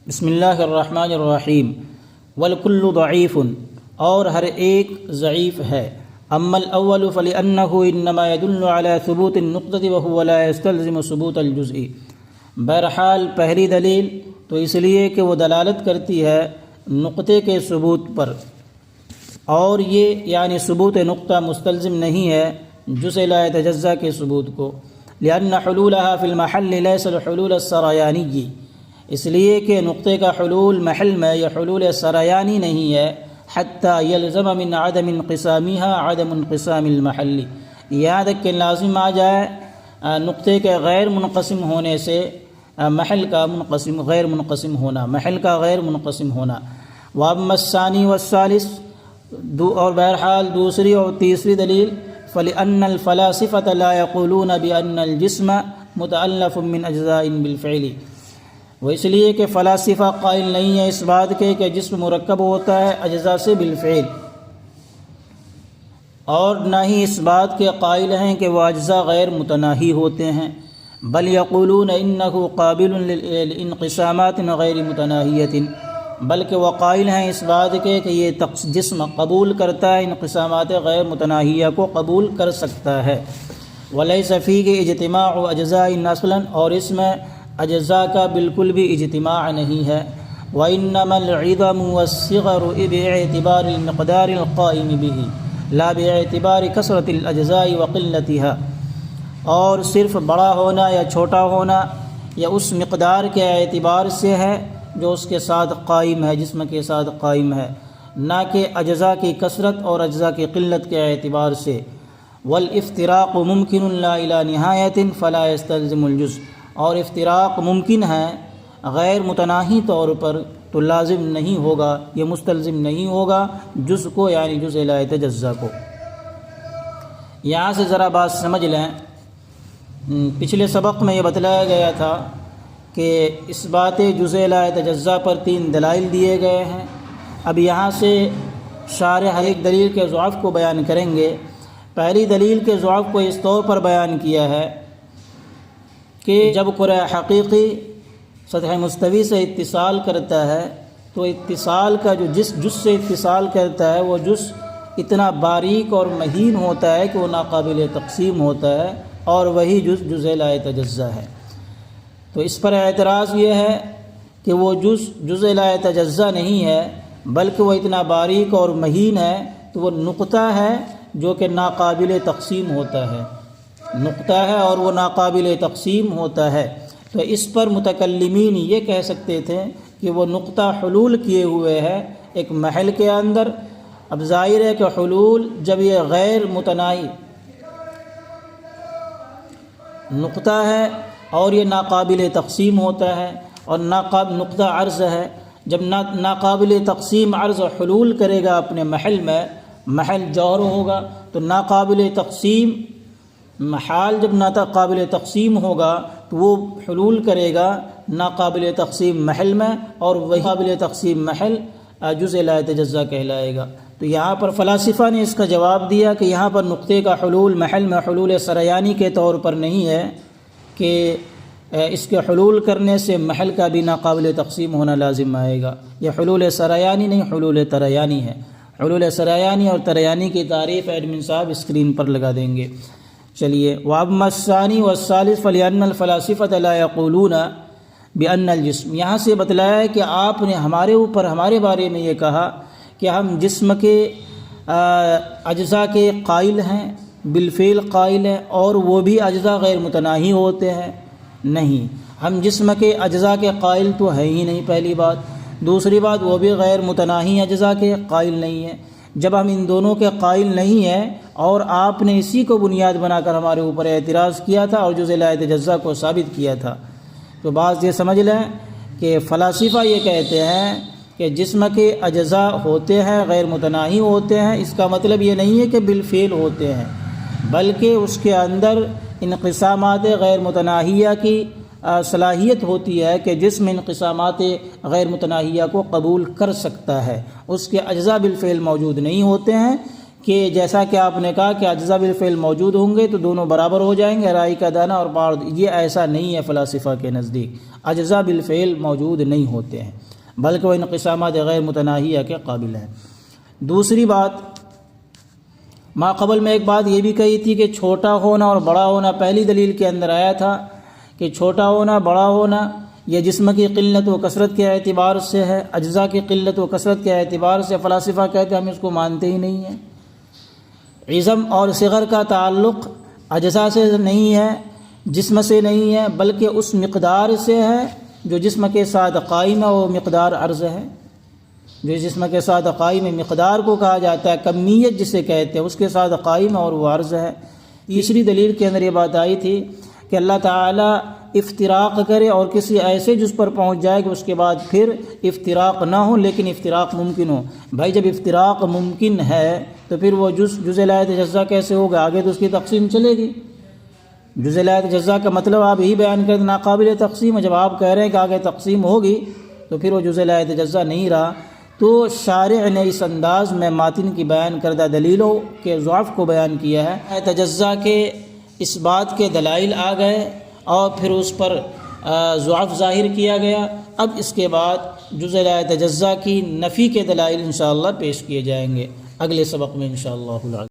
بسم اللہ الرحمن الرحیم والکل ضعیف، اور ہر ایک ضعیف ہے۔ اما الاول فلأنه انما يدل على ثبوت النقطة وهو لا يستلزم ثبوت الجزء۔ بہرحال پہلی دلیل تو اس لیے کہ وہ دلالت کرتی ہے نقطے کے ثبوت پر، اور یہ یعنی ثبوت نقطہ مستلزم نہیں ہے جزء لا يتجزا کے ثبوت کو، لأن حلولها في المحل ليس الحلول السرياني، اس لیے کہ نقطے کا حلول محل میں یہ حلول سریانی نہیں ہے، حتی یلزم من عدم انقسامها عدم انقسام المحل، یہاں تک کہ لازم آ جائے نقطے کے غیر منقسم ہونے سے محل کا غیر منقسم ہونا، محل کا غیر منقسم ہونا۔ واما الثانی والثالث، اور بہرحال دوسری اور تیسری دلیل، فلأن الفلاسفة لا يقولون بأن الجسم متألف من اجزاء بالفعل، وہ اس لیے کہ فلاسفہ قائل نہیں ہے اس بات کے کہ جسم مرکب ہوتا ہے اجزاء سے بالفعل، اور نہ ہی اس بات کے قائل ہیں کہ وہ اجزاء غیر متناہی ہوتے ہیں، بل یقولون انہ قابل لانقسامات غیر متناہیۃ، بلکہ وہ قائل ہیں اس بات کے کہ یہ جسم قبول کرتا ہے انقسامات غیر متناہیہ کو قبول کر سکتا ہے۔ ولیس فیہ اجتماع اجزاء اصلا، اور اس میں اجزاء کا بالکل بھی اجتماع نہیں ہے۔ وانما العظم والصغر باعتبار المقدار القائم به لا باعتبار کثرت الاجزاء وقلتها، اور صرف بڑا ہونا یا چھوٹا ہونا یا اس مقدار کے اعتبار سے ہے جو اس کے ساتھ قائم ہے، جسم کے ساتھ قائم ہے، نہ کہ اجزاء کی کثرت اور اجزاء کی قلت کے اعتبار سے۔ والافتراق ممکن لا الى نہایۃ فلا يستلزم الجزء، اور افتراق ممکن ہے غیر متناہی طور پر تو لازم نہیں ہوگا، یہ مستلزم نہیں ہوگا جزء کو، یعنی جزء لا يتجزا کو۔ یہاں سے ذرا بات سمجھ لیں، پچھلے سبق میں یہ بتلایا گیا تھا کہ اس بات جزء لا يتجزا پر 3 دلائل دیے گئے ہیں۔ اب یہاں سے شارح ہر ایک دلیل کے ضعف کو بیان کریں گے۔ پہلی دلیل کے ضعف کو اس طور پر بیان کیا ہے کہ جب کرہ حقیقی سطح مستوی سے اتصال کرتا ہے تو اتصال کا جو جس سے اتصال کرتا ہے وہ جز اتنا باریک اور مہین ہوتا ہے کہ وہ ناقابل تقسیم ہوتا ہے، اور وہی جزء لا يتجزا ہے۔ تو اس پر اعتراض یہ ہے کہ وہ جزء لا يتجزا نہیں ہے، بلکہ وہ اتنا باریک اور مہین ہے تو وہ نقطہ ہے جو کہ ناقابل تقسیم ہوتا ہے، نقطہ ہے اور وہ ناقابل تقسیم ہوتا ہے۔ تو اس پر متکلمین یہ کہہ سکتے تھے کہ وہ نقطہ حلول کیے ہوئے ہے ایک محل کے اندر۔ اب ظاہر ہے کہ حلول جب یہ غیر متناہی نقطہ ہے اور یہ ناقابل تقسیم ہوتا ہے، اور نقطہ عرض ہے، جب ناقابل تقسیم عرض حلول کرے گا اپنے محل میں، محل جوہر ہوگا، تو ناقابل تقسیم محال جب ناقابل تقسیم ہوگا تو وہ حلول کرے گا ناقابل تقسیم محل میں، اور وہی قابل تقسیم محل جزء لا يتجزا کہلائے گا۔ تو یہاں پر فلاسفہ نے اس کا جواب دیا کہ یہاں پر نقطے کا حلول محل میں حلول سریانی کے طور پر نہیں ہے کہ اس کے حلول کرنے سے محل کا بھی ناقابل تقسیم ہونا لازم آئے گا، یہ حلول سریانی نہیں، حلول تریانی ہے۔ حلول سریانی اور تریانی کی تعریف ایڈمن صاحب اسکرین پر لگا دیں گے۔ چلیے، وَأَمَّا الثَّانِي وَالثَّالِثُ فَلِأَنَّ الْفَلَاسِفَةَ لَا يَقُولُونَ بِأَنَّ الْجِسْمَ، یہاں سے بتلایا ہے کہ آپ نے ہمارے بارے میں یہ کہا کہ ہم جسم کے اجزاء کے قائل ہیں، بالفعل قائل ہیں، اور وہ بھی اجزاء غیر متناہی ہوتے ہیں۔ نہیں، ہم جسم کے اجزاء کے قائل تو ہے ہی نہیں، پہلی بات۔ دوسری بات، وہ بھی غیر متناہی اجزاء کے قائل نہیں ہیں۔ جب ہم ان دونوں کے قائل نہیں ہیں اور آپ نے اسی کو بنیاد بنا کر ہمارے اوپر اعتراض کیا تھا اور جزء لا يتجزا کو ثابت کیا تھا، تو بعض یہ سمجھ لیں کہ فلاسفہ یہ کہتے ہیں کہ جسم کے اجزاء ہوتے ہیں، غیر متناہی ہوتے ہیں، اس کا مطلب یہ نہیں ہے کہ بالفعل ہوتے ہیں، بلکہ اس کے اندر انقسامات غیر متناہیہ کی صلاحیت ہوتی ہے کہ جسم انقسامات غیر متناہیہ کو قبول کر سکتا ہے، اس کے اجزاء بالفعل موجود نہیں ہوتے ہیں، کہ جیسا کہ آپ نے کہا کہ اجزاء بالفعل موجود ہوں گے تو دونوں برابر ہو جائیں گے، رائی کا دانہ اور پہاڑ، یہ ایسا نہیں ہے فلاسفہ کے نزدیک، اجزاء بالفعل موجود نہیں ہوتے ہیں بلکہ وہ انقسامات غیر متناہیہ کے قابل ہیں۔ دوسری بات، ما قبل میں ایک بات یہ بھی کہی تھی کہ چھوٹا ہونا اور بڑا ہونا پہلی دلیل کے اندر آیا تھا کہ چھوٹا ہونا بڑا ہونا یہ جسم کی قلت و کثرت کے اعتبار سے ہے، اجزاء کی قلت و کثرت کے اعتبار سے فلاسفہ کہتے ہیں ہم اس کو مانتے ہی نہیں ہیں۔ عظم اور صغر کا تعلق اجزاء سے نہیں ہے، جسم سے نہیں ہے، بلکہ اس مقدار سے ہے جو جسم کے ساتھ قائم ہے، وہ مقدار عرض ہے، جو جسم کے ساتھ قائم ہے، مقدار کو کہا جاتا ہے، کمیت جسے کہتے ہیں، اس کے ساتھ قائم ہے اور وہ عرض ہے۔ تیسری دلیل کے اندر یہ بات آئی تھی کہ اللہ تعالیٰ افتراق کرے اور کسی ایسے جز پر پہنچ جائے کہ اس کے بعد پھر افتراق نہ ہو لیکن افتراق ممکن ہو۔ بھائی جب افتراق ممکن ہے تو پھر وہ جز لا یتجزا کیسے ہوگا؟ آگے تو اس کی تقسیم چلے گی۔ جز لا یتجزا کا مطلب آپ یہی بیان کرتے ناقابل تقسیم ہے، جب آپ کہہ رہے ہیں کہ آگے تقسیم ہوگی تو پھر وہ جز لا یتجزا نہیں رہا۔ تو شارع نے اس انداز میں ماتن کی بیان کردہ دلیلوں کے ضعف کو بیان کیا ہے۔ تجزا کے اس بات کے دلائل آ گئے اور پھر اس پر ضعف ظاہر کیا گیا۔ اب اس کے بعد جز لا یتجزا کی نفی کے دلائل انشاءاللہ پیش کیے جائیں گے اگلے سبق میں انشاءاللہ۔